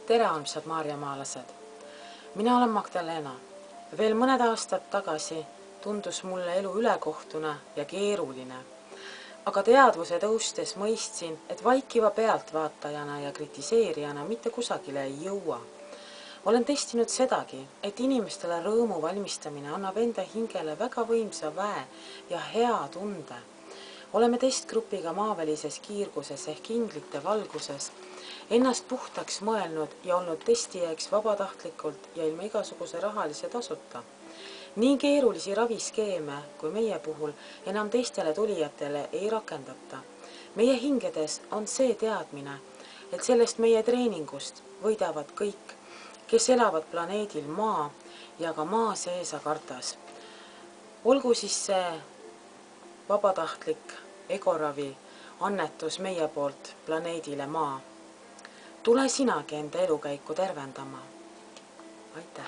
Tere, armsad maarjamaalased! Mina olen Magdalena. Veel mõned aastad tagasi tundus mulle elu ülekohtune ja keeruline. Aga teadvuse tõustes mõistsin, et vaikiva pealtvaatajana ja kritiseerijana mitte kusagile ei jõua. Olen testinud sedagi, et inimestele rõõmu valmistamine annab enda hingele väga võimsa väe ja hea tunde. Oleme testgrupiga maavälises kiirguses ehk inglite valguses ennast puhtaks mõelnud ja olnud testijaks vabatahtlikult ja ilma igasuguse rahalise tasuta. Nii keerulisi raviskeeme kui meie puhul enam teistele tulijatele ei rakendata. Meie hingedes on see teadmine, et sellest meie treeningust võidavad kõik, kes elavad planeedil Maa ja ka Maa sees Agartas. Olgu siis see vabatahtlik egoravi annetus meie poolt planeedile Maa. Tule sinagi enda elukäiku tervendama. Aitäh!